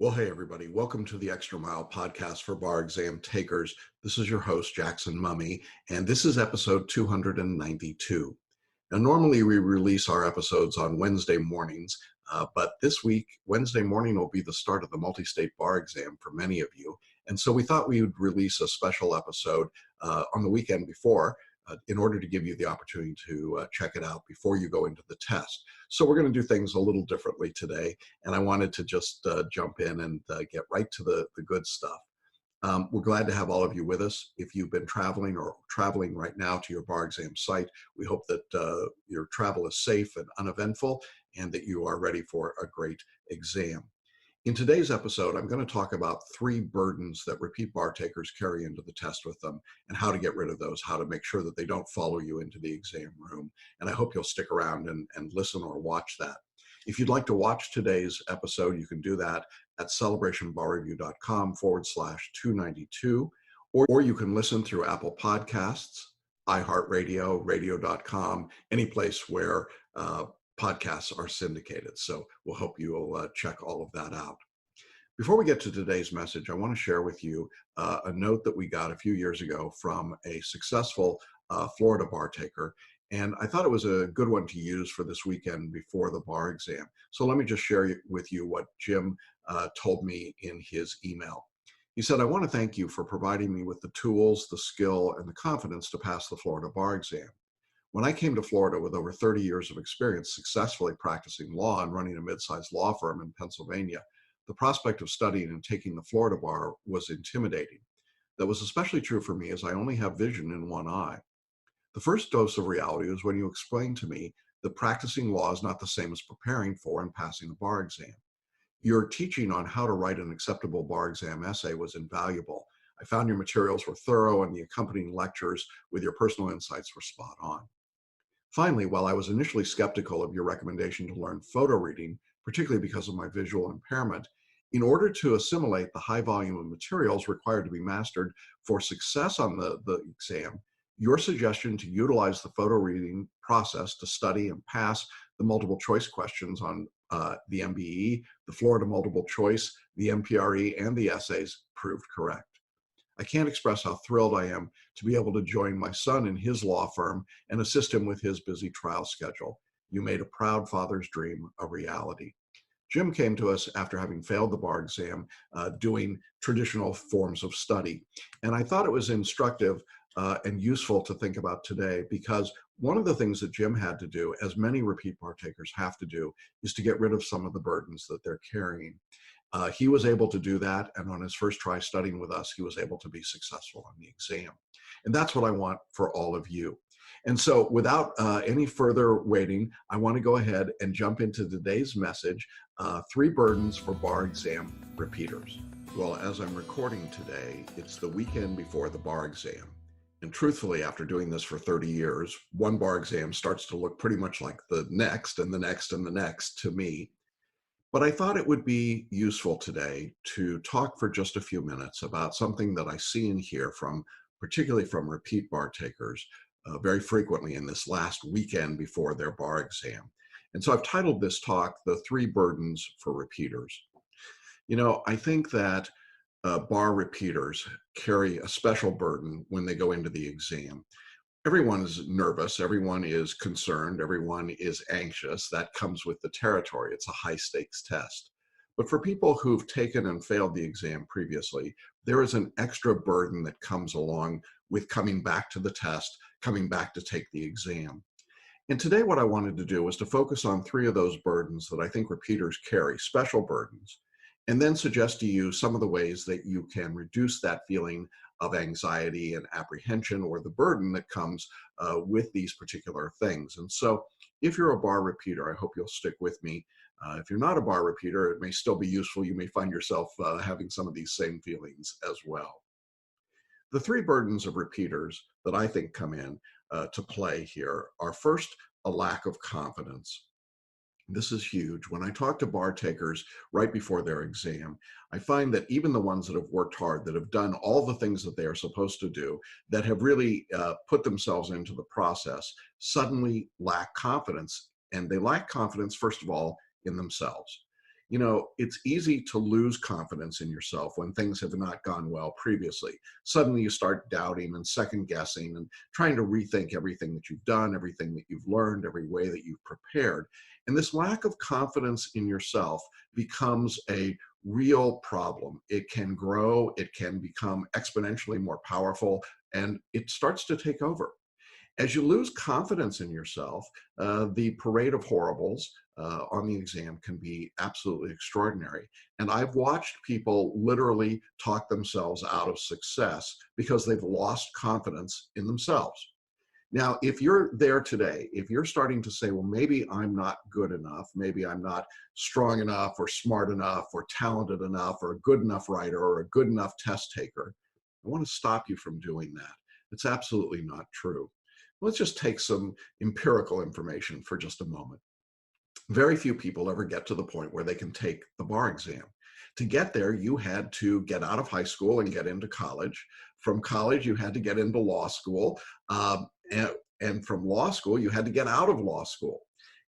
Well, hey, everybody. Welcome to the Extra Mile podcast for bar exam takers. This is your host, Jackson Mummy, and this is episode 292. Now, normally we release our episodes on Wednesday mornings, but this week, Wednesday morning will be the start of the multi-state bar exam for many of you. And so we thought we would release a special episode on the weekend before in order to give you the opportunity to check it out before you go into the test. So we're going to do things a little differently today, and I wanted to just jump in and get right to the good stuff. We're glad to have all of you with us. If you've been traveling or traveling right now to your bar exam site, we hope that your travel is safe and uneventful and that you are ready for a great exam. In today's episode, I'm going to talk about 3 burdens that repeat bar takers carry into the test with them and how to get rid of those, how to make sure that they don't follow you into the exam room. And I hope you'll stick around and listen or watch that. If you'd like to watch today's episode, you can do that at celebrationbarreview.com/292, or you can listen through Apple Podcasts, iHeartRadio, radio.com, any place where podcasts are syndicated. So we'll hope you'll check all of that out. Before we get to today's message, I want to share with you a note that we got a few years ago from a successful Florida bar taker. And I thought it was a good one to use for this weekend before the bar exam. So let me just share with you what Jim told me in his email. He said, "I want to thank you for providing me with the tools, the skill, and the confidence to pass the Florida bar exam. When I came to Florida with over 30 years of experience successfully practicing law and running a mid-sized law firm in Pennsylvania, the prospect of studying and taking the Florida bar was intimidating. That was especially true for me as I only have vision in one eye. The first dose of reality was when you explained to me that practicing law is not the same as preparing for and passing the bar exam. Your teaching on how to write an acceptable bar exam essay was invaluable. I found your materials were thorough and the accompanying lectures with your personal insights were spot on. Finally, while I was initially skeptical of your recommendation to learn photo reading, particularly because of my visual impairment, in order to assimilate the high volume of materials required to be mastered for success on the exam, your suggestion to utilize the photo reading process to study and pass the multiple choice questions on the MBE, the Florida multiple choice, the MPRE, and the essays proved correct. I can't express how thrilled I am to be able to join my son in his law firm and assist him with his busy trial schedule. You made a proud father's dream a reality." Jim came to us after having failed the bar exam, doing traditional forms of study. And I thought it was instructive and useful to think about today, because one of the things that Jim had to do, as many repeat bar takers have to do, is to get rid of some of the burdens that they're carrying. He was able to do that, and on his first try studying with us, he was able to be successful on the exam. And that's what I want for all of you. And so without any further waiting, I want to go ahead and jump into today's message, 3 burdens for bar exam repeaters. Well, as I'm recording today, it's the weekend before the bar exam. And truthfully, after doing this for 30 years, one bar exam starts to look pretty much like the next and the next and the next to me. But I thought it would be useful today to talk for just a few minutes about something that I see and hear from, particularly from repeat bar takers, very frequently in this last weekend before their bar exam. And so I've titled this talk, "The 3 Burdens for Repeaters." You know, I think that bar repeaters carry a special burden when they go into the exam. Everyone is nervous, everyone is concerned, everyone is anxious. That comes with the territory. It's a high stakes test. But for people who've taken and failed the exam previously, there is an extra burden that comes along with coming back to the test, coming back to take the exam. And today what I wanted to do was to focus on 3 of those burdens that I think repeaters carry, special burdens, and then suggest to you some of the ways that you can reduce that feeling of anxiety and apprehension, or the burden that comes with these particular things. And so if you're a bar repeater, I hope you'll stick with me. If you're not a bar repeater, it may still be useful. You may find yourself having some of these same feelings as well. The 3 burdens of repeaters that I think come in to play here are, first, a lack of confidence. This is huge. When I talk to bar takers right before their exam, I find that even the ones that have worked hard, that have done all the things that they are supposed to do, that have really put themselves into the process, suddenly lack confidence. And they lack confidence, first of all, in themselves. It's easy to lose confidence in yourself when things have not gone well previously. Suddenly you start doubting and second guessing and trying to rethink everything that you've done, everything that you've learned, every way that you've prepared. And this lack of confidence in yourself becomes a real problem. It can grow, it can become exponentially more powerful, and it starts to take over. As you lose confidence in yourself, the parade of horribles on the exam can be absolutely extraordinary. And I've watched people literally talk themselves out of success because they've lost confidence in themselves. Now, if you're there today, if you're starting to say, well, maybe I'm not good enough, maybe I'm not strong enough or smart enough or talented enough or a good enough writer or a good enough test taker, I want to stop you from doing that. It's absolutely not true. Let's just take some empirical information for just a moment. Very few people ever get to the point where they can take the bar exam. To get there, you had to get out of high school and get into college. From college, you had to get into law school. And from law school, you had to get out of law school.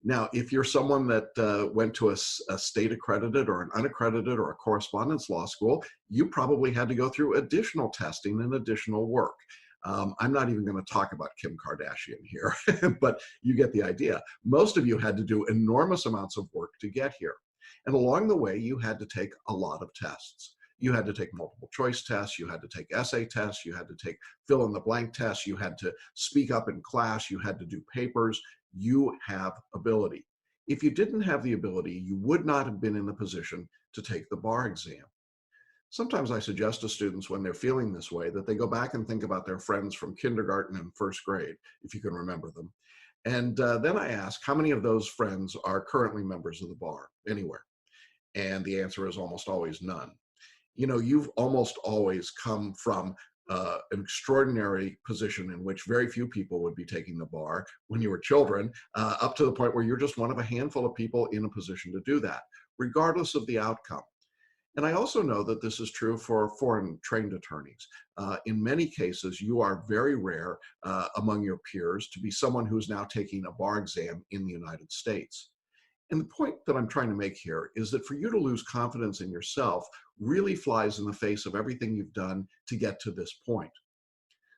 Now, if you're someone that went to a state accredited or an unaccredited or a correspondence law school, you probably had to go through additional testing and additional work. I'm not even going to talk about Kim Kardashian here, but you get the idea. Most of you had to do enormous amounts of work to get here. And along the way, you had to take a lot of tests. You had to take multiple choice tests, you had to take essay tests, you had to take fill in the blank tests, you had to speak up in class, you had to do papers. You have ability. If you didn't have the ability, you would not have been in the position to take the bar exam. Sometimes I suggest to students when they're feeling this way that they go back and think about their friends from kindergarten and first grade, if you can remember them. And then I ask, how many of those friends are currently members of the bar anywhere? And the answer is almost always none. You've almost always come from an extraordinary position in which very few people would be taking the bar when you were children, up to the point where you're just one of a handful of people in a position to do that, regardless of the outcome. And I also know that this is true for foreign trained attorneys. In many cases, you are very rare among your peers to be someone who's now taking a bar exam in the United States. And the point that I'm trying to make here is that for you to lose confidence in yourself really flies in the face of everything you've done to get to this point.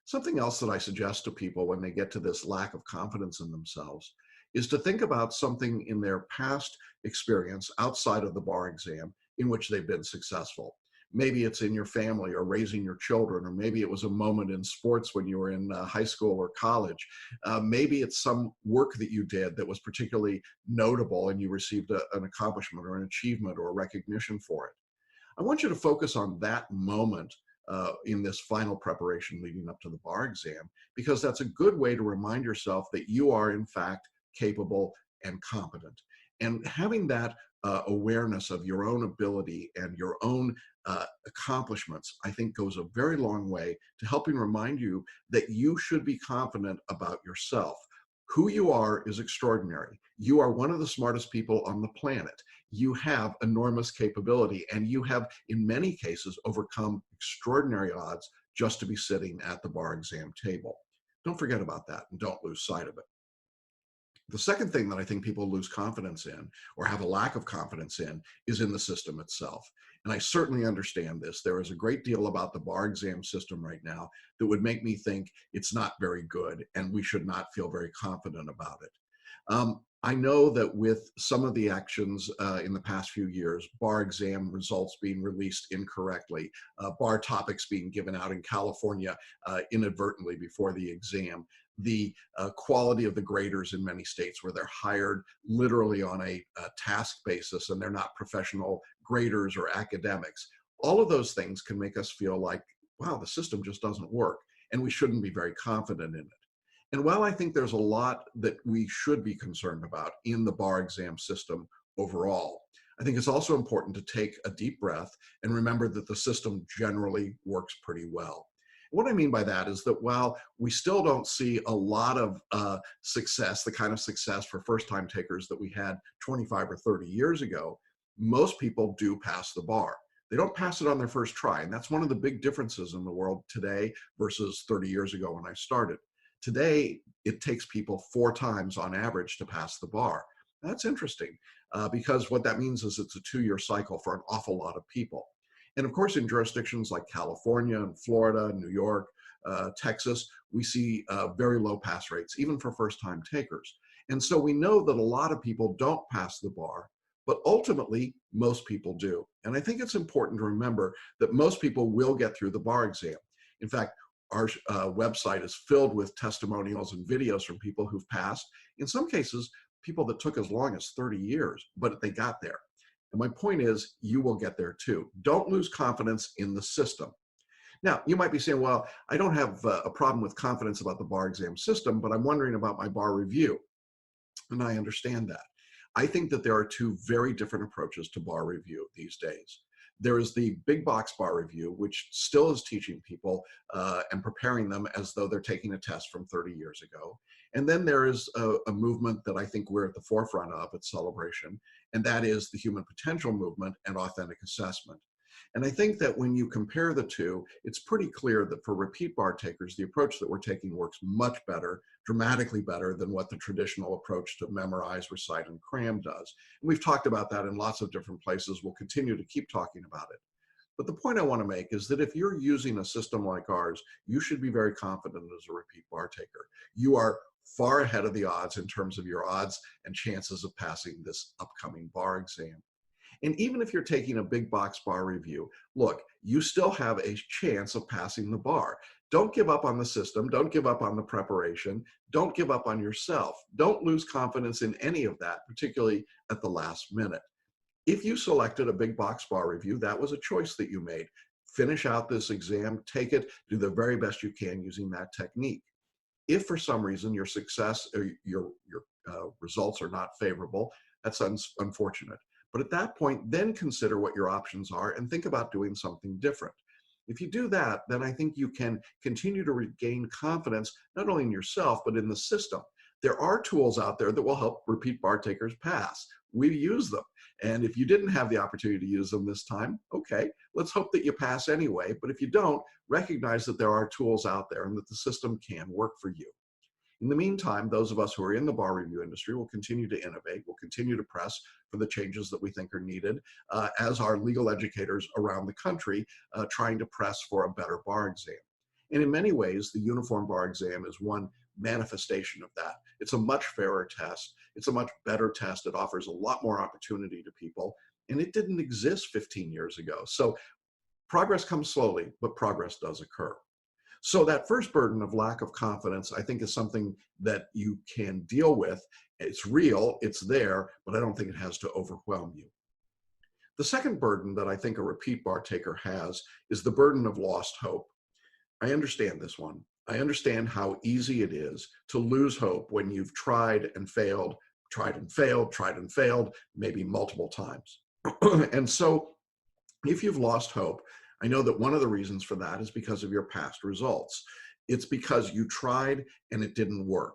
Something else that I suggest to people when they get to this lack of confidence in themselves is to think about something in their past experience outside of the bar exam in which they've been successful. Maybe it's in your family or raising your children, or maybe it was a moment in sports when you were in high school or college. Maybe it's some work that you did that was particularly notable and you received an accomplishment or an achievement or a recognition for it. I want you to focus on that moment in this final preparation leading up to the bar exam, because that's a good way to remind yourself that you are in fact capable and competent. And having that awareness of your own ability and your own accomplishments, I think goes a very long way to helping remind you that you should be confident about yourself. Who you are is extraordinary. You are one of the smartest people on the planet. You have enormous capability, and you have, in many cases, overcome extraordinary odds just to be sitting at the bar exam table. Don't forget about that and don't lose sight of it. The second thing that I think people lose confidence in or have a lack of confidence in is in the system itself. And I certainly understand this. There is a great deal about the bar exam system right now that would make me think it's not very good and we should not feel very confident about it. I know that with some of the actions in the past few years, bar exam results being released incorrectly, bar topics being given out in California inadvertently before the exam, the quality of the graders in many states where they're hired literally on a task basis and they're not professional graders or academics. All of those things can make us feel like, wow, the system just doesn't work, and we shouldn't be very confident in it. And while I think there's a lot that we should be concerned about in the bar exam system overall, I think it's also important to take a deep breath and remember that the system generally works pretty well. What I mean by that is that while we still don't see a lot of success, the kind of success for first-time takers that we had 25 or 30 years ago, most people do pass the bar. They don't pass it on their first try, and that's one of the big differences in the world today versus 30 years ago when I started. Today, it takes people 4 times on average to pass the bar. That's interesting, because what that means is it's a 2-year cycle for an awful lot of people. And of course, in jurisdictions like California and Florida, New York, Texas, we see very low pass rates, even for first-time takers. And so we know that a lot of people don't pass the bar, but ultimately, most people do. And I think it's important to remember that most people will get through the bar exam. In fact, our website is filled with testimonials and videos from people who've passed. In some cases, people that took as long as 30 years, but they got there. And my point is, you will get there too. Don't lose confidence in the system. Now, you might be saying, well, I don't have a problem with confidence about the bar exam system, but I'm wondering about my bar review. And I understand that. I think that there are two very different approaches to bar review these days. There is the big box bar review, which still is teaching people and preparing them as though they're taking a test from 30 years ago. And then there is a movement that I think we're at the forefront of at Celebration, and that is the human potential movement and authentic assessment. And I think that when you compare the two, it's pretty clear that for repeat bar takers, the approach that we're taking works much better, dramatically better than what the traditional approach to memorize, recite, and cram does. And we've talked about that in lots of different places. We'll continue to keep talking about it. But the point I want to make is that if you're using a system like ours, you should be very confident as a repeat bar taker. You are far ahead of the odds in terms of your odds and chances of passing this upcoming bar exam. And even if you're taking a big box bar review, look, you still have a chance of passing the bar. Don't give up on the system. Don't give up on the preparation. Don't give up on yourself. Don't lose confidence in any of that, particularly at the last minute. If you selected a big box bar review, that was a choice that you made. Finish out this exam, take it, do the very best you can using that technique. If for some reason your success or your results are not favorable, that's unfortunate. But at that point, then consider what your options are and think about doing something different. If you do that, then I think you can continue to regain confidence, not only in yourself, but in the system. There are tools out there that will help repeat bar takers pass. We use them. And if you didn't have the opportunity to use them this time, okay, let's hope that you pass anyway. But if you don't, recognize that there are tools out there and that the system can work for you. In the meantime, those of us who are in the bar review industry will continue to innovate, will continue to press for the changes that we think are needed, as are legal educators around the country trying to press for a better bar exam. And in many ways, the uniform bar exam is one manifestation of that. It's a much fairer test. It's a much better test. It offers a lot more opportunity to people, and it didn't exist 15 years ago. So progress comes slowly, but progress does occur. So that first burden of lack of confidence, I think, is something that you can deal with. It's real, it's there, but I don't think it has to overwhelm you. The second burden that I think a repeat bar taker has is the burden of lost hope. I understand this one. I understand how easy it is to lose hope when you've tried and failed, tried and failed, tried and failed, maybe multiple times. And so if you've lost hope, I know that one of the reasons for that is because of your past results. It's because you tried and it didn't work.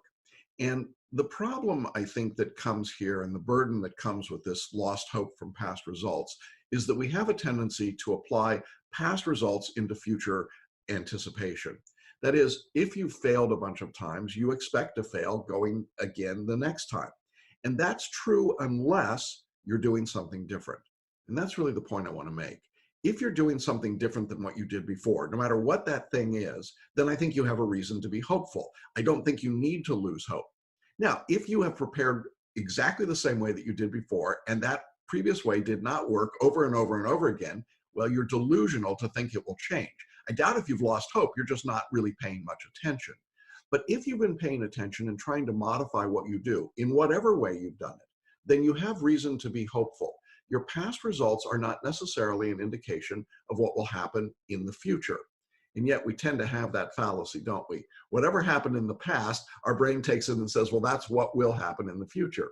And the problem I think that comes here, and the burden that comes with this lost hope from past results, is that we have a tendency to apply past results into future anticipation. That is, if you failed a bunch of times, you expect to fail going again the next time. And that's true unless you're doing something different. And that's really the point I want to make. If you're doing something different than what you did before, no matter what that thing is, then I think you have a reason to be hopeful. I don't think you need to lose hope. Now, if you have prepared exactly the same way that you did before, and that previous way did not work over and over and over again, well, you're delusional to think it will change. I doubt if you've lost hope, you're just not really paying much attention. But if you've been paying attention and trying to modify what you do in whatever way you've done it, then you have reason to be hopeful. Your past results are not necessarily an indication of what will happen in the future. And yet we tend to have that fallacy, don't we? Whatever happened in the past, our brain takes it and says, well, that's what will happen in the future.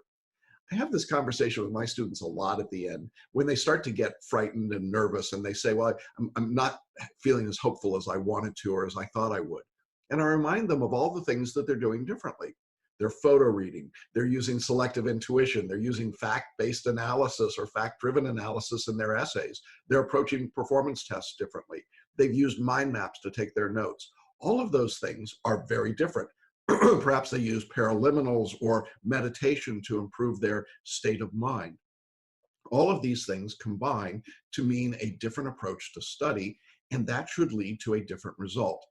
I have this conversation with my students a lot at the end when they start to get frightened and nervous and they say, well, I'm not feeling as hopeful as I wanted to or as I thought I would. And I remind them of all the things that they're doing differently. They're photo reading, they're using selective intuition, they're using fact-based analysis or fact-driven analysis in their essays. They're approaching performance tests differently. They've used mind maps to take their notes. All of those things are very different. Perhaps they use paraliminals or meditation to improve their state of mind. All of these things combine to mean a different approach to study, and that should lead to a different result.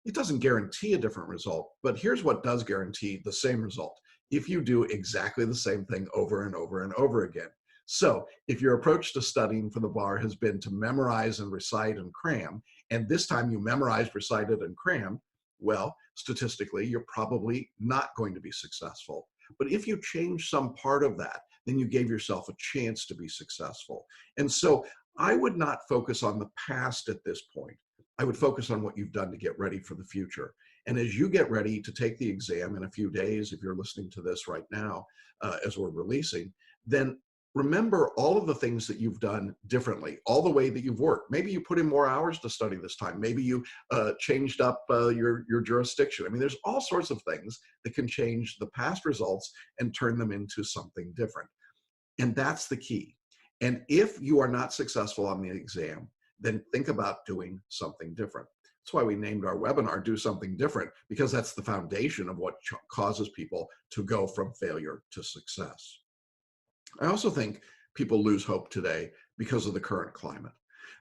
It doesn't guarantee a different result, but here's what does guarantee the same result: if you do exactly the same thing over and over and over again. So if your approach to studying for the bar has been to memorize and recite and cram, and this time you memorized, recited, and crammed, well, statistically, you're probably not going to be successful. But if you change some part of that, then you gave yourself a chance to be successful. And so I would not focus on the past at this point. I would focus on what you've done to get ready for the future. And as you get ready to take the exam in a few days, if you're listening to this right now, as we're releasing, then remember all of the things that you've done differently, all the way that you've worked. Maybe you put in more hours to study this time. Maybe you changed up your jurisdiction. I mean, there's all sorts of things that can change the past results and turn them into something different. And that's the key. And if you are not successful on the exam, then think about doing something different. That's why we named our webinar Do Something Different, because that's the foundation of what causes people to go from failure to success. I also think people lose hope today because of the current climate.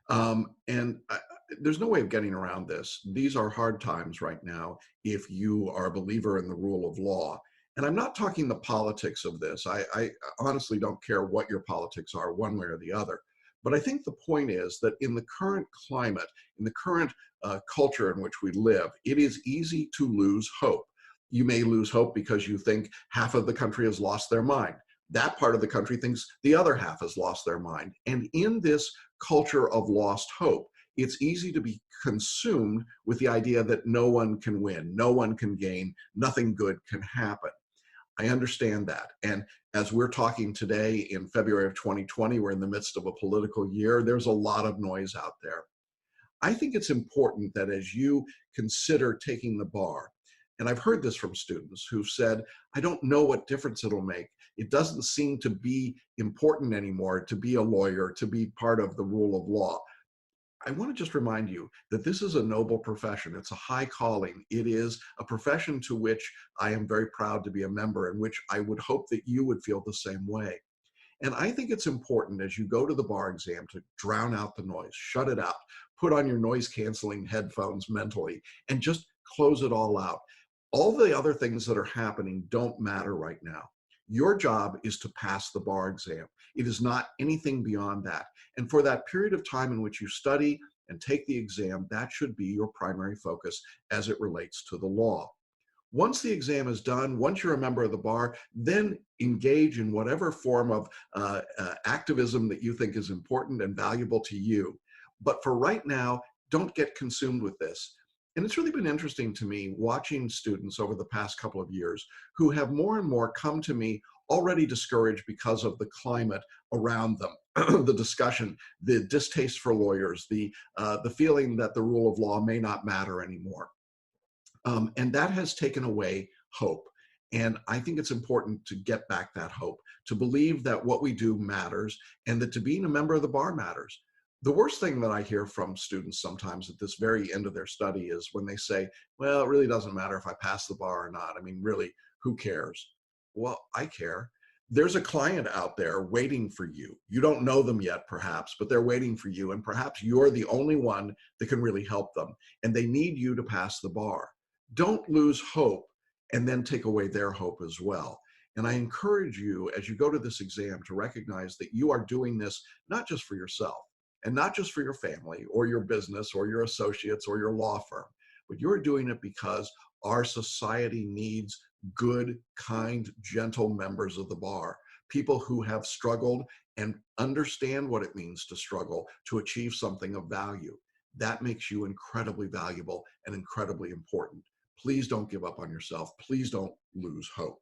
There's no way of getting around this. These are hard times right now if you are a believer in the rule of law. And I'm not talking the politics of this. I honestly don't care what your politics are, one way or the other. But I think the point is that in the current climate, in the current culture in which we live, it is easy to lose hope. You may lose hope because you think half of the country has lost their mind. That part of the country thinks the other half has lost their mind. And in this culture of lost hope, it's easy to be consumed with the idea that no one can win, no one can gain, nothing good can happen. I understand that. And as we're talking today in February of 2020, we're in the midst of a political year. There's a lot of noise out there. I think it's important that as you consider taking the bar, and I've heard this from students who've said, I don't know what difference it'll make. It doesn't seem to be important anymore to be a lawyer, to be part of the rule of law. I want to just remind you that this is a noble profession. It's a high calling. It is a profession to which I am very proud to be a member, and which I would hope that you would feel the same way. And I think it's important as you go to the bar exam to drown out the noise, shut it out, put on your noise canceling headphones mentally, and just close it all out. All the other things that are happening don't matter right now. Your job is to pass the bar exam. It is not anything beyond that. And for that period of time in which you study and take the exam, that should be your primary focus as it relates to the law. Once the exam is done, once you're a member of the bar, then engage in whatever form of activism that you think is important and valuable to you. But for right now, don't get consumed with this. And it's really been interesting to me watching students over the past couple of years who have more and more come to me already discouraged because of the climate around them, the discussion, the distaste for lawyers, the feeling that the rule of law may not matter anymore. And that has taken away hope. And I think it's important to get back that hope, to believe that what we do matters, and that to being a member of the bar matters. The worst thing that I hear from students sometimes at this very end of their study is when they say, well, it really doesn't matter if I pass the bar or not. I mean, really, who cares? Well, I care. There's a client out there waiting for you. You don't know them yet, perhaps, but they're waiting for you. And perhaps you're the only one that can really help them. And they need you to pass the bar. Don't lose hope and then take away their hope as well. And I encourage you, as you go to this exam, to recognize that you are doing this not just for yourself, and not just for your family or your business or your associates or your law firm, but you're doing it because our society needs good, kind, gentle members of the bar, people who have struggled and understand what it means to struggle to achieve something of value. That makes you incredibly valuable and incredibly important. Please don't give up on yourself. Please don't lose hope.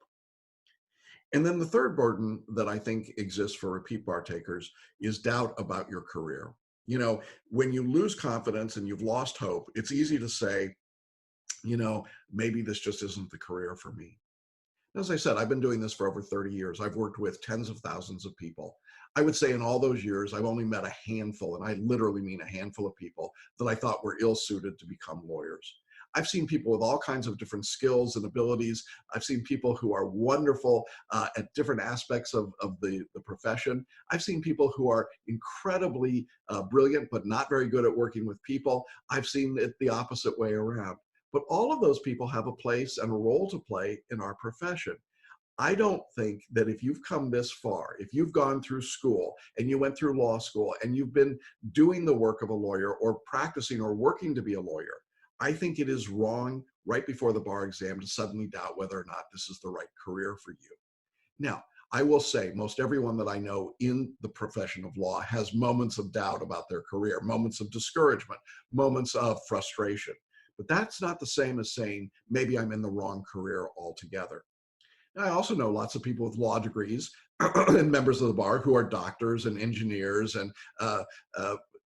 And then the third burden that I think exists for repeat bar takers is doubt about your career. You know, when you lose confidence and you've lost hope, it's easy to say, you know, maybe this just isn't the career for me. As I said, I've been doing this for over 30 years. I've worked with tens of thousands of people. I would say in all those years, I've only met a handful, and I literally mean a handful of people that I thought were ill-suited to become lawyers. I've seen people with all kinds of different skills and abilities. I've seen people who are wonderful at different aspects of the profession. I've seen people who are incredibly brilliant, but not very good at working with people. I've seen it the opposite way around. But all of those people have a place and a role to play in our profession. I don't think that if you've come this far, if you've gone through school and you went through law school and you've been doing the work of a lawyer or practicing or working to be a lawyer, I think it is wrong right before the bar exam to suddenly doubt whether or not this is the right career for you. Now, I will say most everyone that I know in the profession of law has moments of doubt about their career, moments of discouragement, moments of frustration. But that's not the same as saying, maybe I'm in the wrong career altogether. And I also know lots of people with law degrees and members of the bar who are doctors and engineers and uh,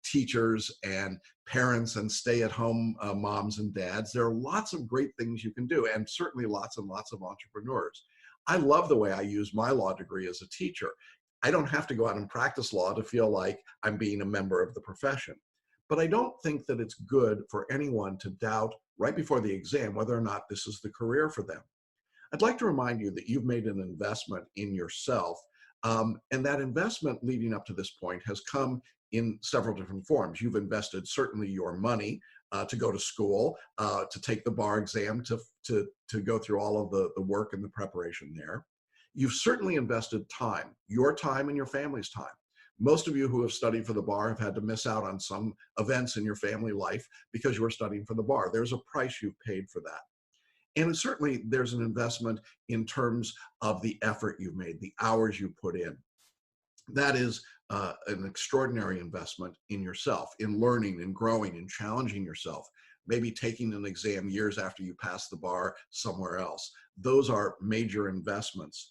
teachers and parents and stay-at-home moms and dads. There are lots of great things you can do, and certainly lots and lots of entrepreneurs. I love the way I use my law degree as a teacher. I don't have to go out and practice law to feel like I'm being a member of the profession. But I don't think that it's good for anyone to doubt right before the exam whether or not this is the career for them. I'd like to remind you that you've made an investment in yourself, and that investment leading up to this point has come in several different forms. You've invested certainly your money to go to school, to take the bar exam, to go through all of the work and the preparation there. You've certainly invested time, your time and your family's time. Most of you who have studied for the bar have had to miss out on some events in your family life because you were studying for the bar. There's a price you've paid for that. And certainly there's an investment in terms of the effort you've made, the hours you put in. That is an extraordinary investment in yourself, in learning and growing and challenging yourself, maybe taking an exam years after you pass the bar somewhere else. Those are major investments.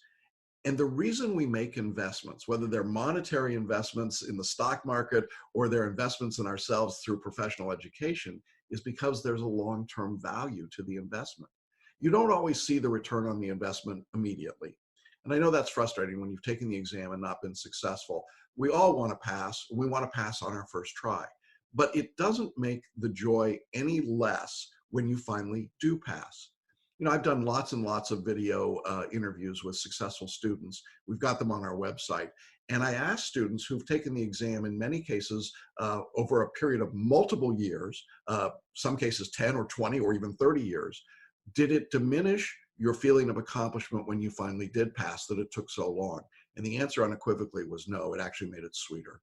And the reason we make investments, whether they're monetary investments in the stock market or they're investments in ourselves through professional education, is because there's a long-term value to the investment. You don't always see the return on the investment immediately. And I know that's frustrating when you've taken the exam and not been successful. We all want to pass. We want to pass on our first try. But it doesn't make the joy any less when you finally do pass. You know, I've done lots and lots of video interviews with successful students. We've got them on our website. And I asked students who've taken the exam, in many cases, over a period of multiple years, some cases 10 or 20 or even 30 years, did it diminish your feeling of accomplishment when you finally did pass, that it took so long? And the answer unequivocally was no. It actually made it sweeter.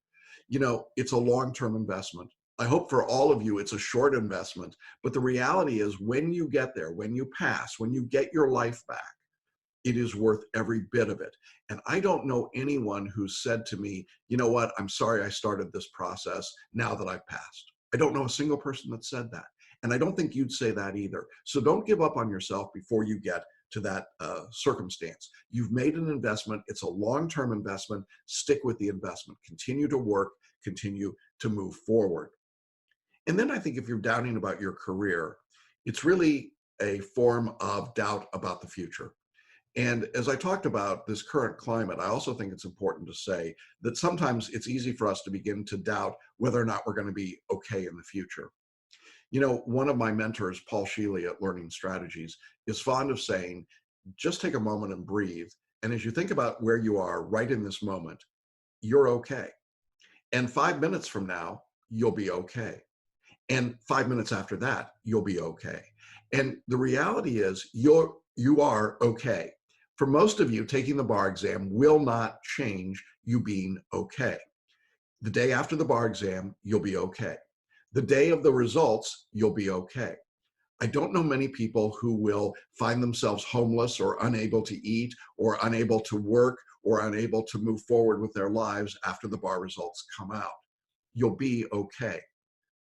You know, it's a long-term investment. I hope for all of you it's a short investment, but the reality is when you get there, when you pass, when you get your life back, it is worth every bit of it. And I don't know anyone who's said to me, you know what, I'm sorry I started this process now that I've passed. I don't know a single person that said that. And I don't think you'd say that either. So don't give up on yourself before you get to that circumstance. You've made an investment. It's a long-term investment. Stick with the investment. Continue to work. Continue to move forward. And then I think if you're doubting about your career, it's really a form of doubt about the future. And as I talked about this current climate, I also think it's important to say that sometimes it's easy for us to begin to doubt whether or not we're going to be okay in the future. You know, one of my mentors, Paul Sheely at Learning Strategies, is fond of saying, just take a moment and breathe. And as you think about where you are right in this moment, you're okay. And 5 minutes from now, you'll be okay. And 5 minutes after that, you'll be okay. And the reality is you are okay. For most of you, taking the bar exam will not change you being okay. The day after the bar exam, you'll be okay. The day of the results, you'll be okay. I don't know many people who will find themselves homeless or unable to eat or unable to work or unable to move forward with their lives after the bar results come out. You'll be okay.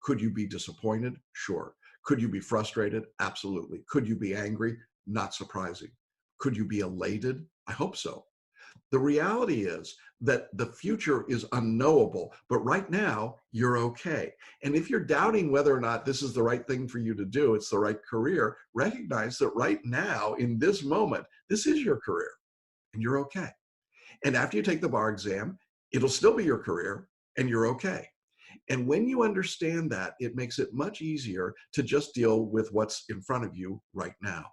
Could you be disappointed? Sure. Could you be frustrated? Absolutely. Could you be angry? Not surprising. Could you be elated? I hope so. The reality is that the future is unknowable, but right now you're okay. And if you're doubting whether or not this is the right thing for you to do, it's the right career, recognize that right now in this moment, this is your career and you're okay. And after you take the bar exam, it'll still be your career and you're okay. And when you understand that, it makes it much easier to just deal with what's in front of you right now.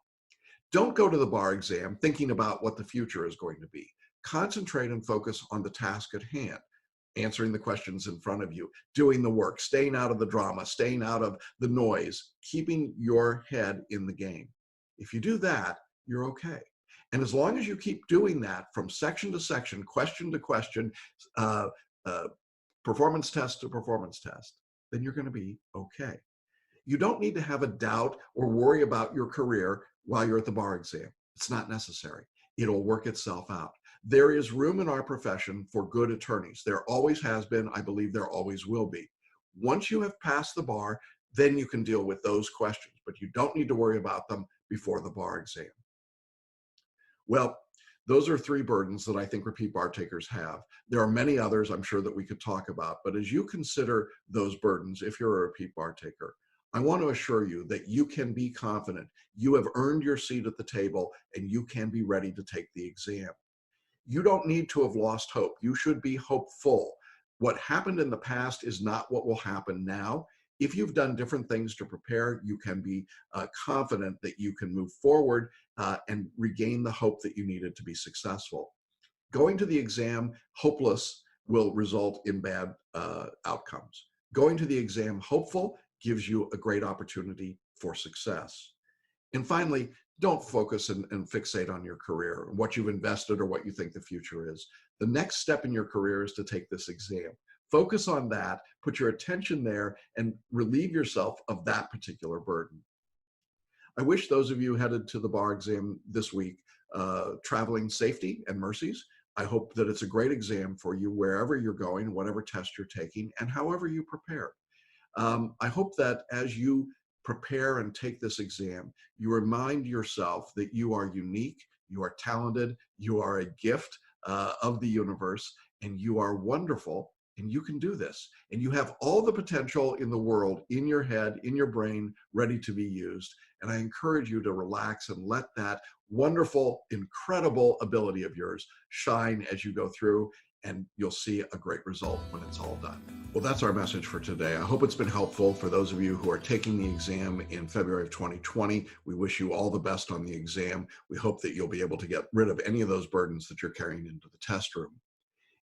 Don't go to the bar exam thinking about what the future is going to be. Concentrate and focus on the task at hand, answering the questions in front of you, doing the work, staying out of the drama, staying out of the noise, keeping your head in the game. If you do that, you're okay. And as long as you keep doing that from section to section, question to question, uh, uh, performance test to performance test, then you're going to be okay. You don't need to have a doubt or worry about your career while you're at the bar exam. It's not necessary. It'll work itself out. There is room in our profession for good attorneys. There always has been. I believe there always will be. Once you have passed the bar, then you can deal with those questions, but you don't need to worry about them before the bar exam. Well, those are three burdens that I think repeat bar takers have. There are many others I'm sure that we could talk about, but as you consider those burdens, if you're a repeat bar taker, I want to assure you that you can be confident. You have earned your seat at the table and you can be ready to take the exam. You don't need to have lost hope. You should be hopeful. What happened in the past is not what will happen now. If you've done different things to prepare, you can be confident that you can move forward and regain the hope that you needed to be successful. Going to the exam hopeless will result in bad outcomes. Going to the exam hopeful gives you a great opportunity for success. And finally, don't focus and fixate on your career, what you've invested or what you think the future is. The next step in your career is to take this exam. Focus on that, put your attention there, and relieve yourself of that particular burden. I wish those of you headed to the bar exam this week traveling safety and mercies. I hope that it's a great exam for you wherever you're going, whatever test you're taking, and however you prepare. I hope that as you prepare and take this exam, you remind yourself that you are unique, you are talented, you are a gift of the universe, and you are wonderful, and you can do this. And you have all the potential in the world in your head, in your brain, ready to be used. And I encourage you to relax and let that wonderful, incredible ability of yours shine as you go through, and you'll see a great result when it's all done. Well, that's our message for today. I hope it's been helpful for those of you who are taking the exam in February of 2020. We wish you all the best on the exam. We hope that you'll be able to get rid of any of those burdens that you're carrying into the test room.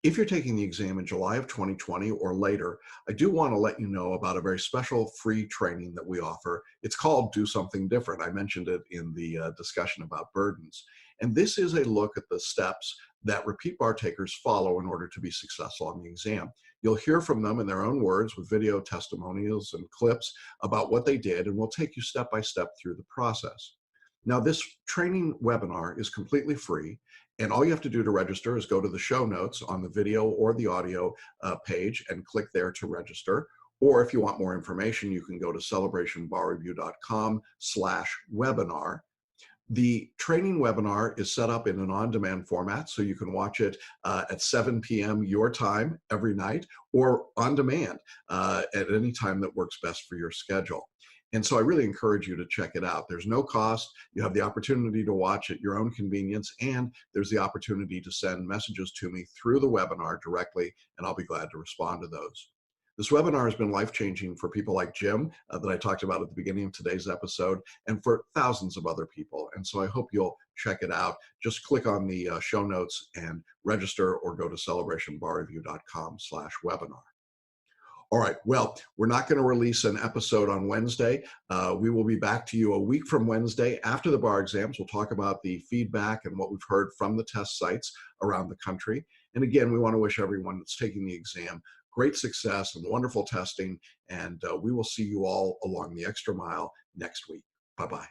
If you're taking the exam in July of 2020 or later, I do want to let you know about a very special free training that we offer. It's called Do Something Different. I mentioned it in the discussion about burdens. And this is a look at the steps that repeat bar takers follow in order to be successful on the exam. You'll hear from them in their own words with video testimonials and clips about what they did, and we'll take you step by step through the process. Now, this training webinar is completely free, and all you have to do to register is go to the show notes on the video or the audio page and click there to register. Or if you want more information, you can go to celebrationbarreview.com/webinar. The training webinar is set up in an on-demand format, so you can watch it at 7 p.m. your time every night, or on demand at any time that works best for your schedule. And so I really encourage you to check it out. There's no cost. You have the opportunity to watch at your own convenience, and there's the opportunity to send messages to me through the webinar directly, and I'll be glad to respond to those. This webinar has been life-changing for people like Jim that I talked about at the beginning of today's episode, and for thousands of other people. And so I hope you'll check it out. Just click on the show notes and register, or go to celebrationbarreview.com/webinar. All right, well, we're not going to release an episode on Wednesday. We will be back to you a week from Wednesday after the bar exams. We'll talk about the feedback and what we've heard from the test sites around the country. And again, we want to wish everyone that's taking the exam great success and wonderful testing. And we will see you all along the extra mile next week. Bye-bye.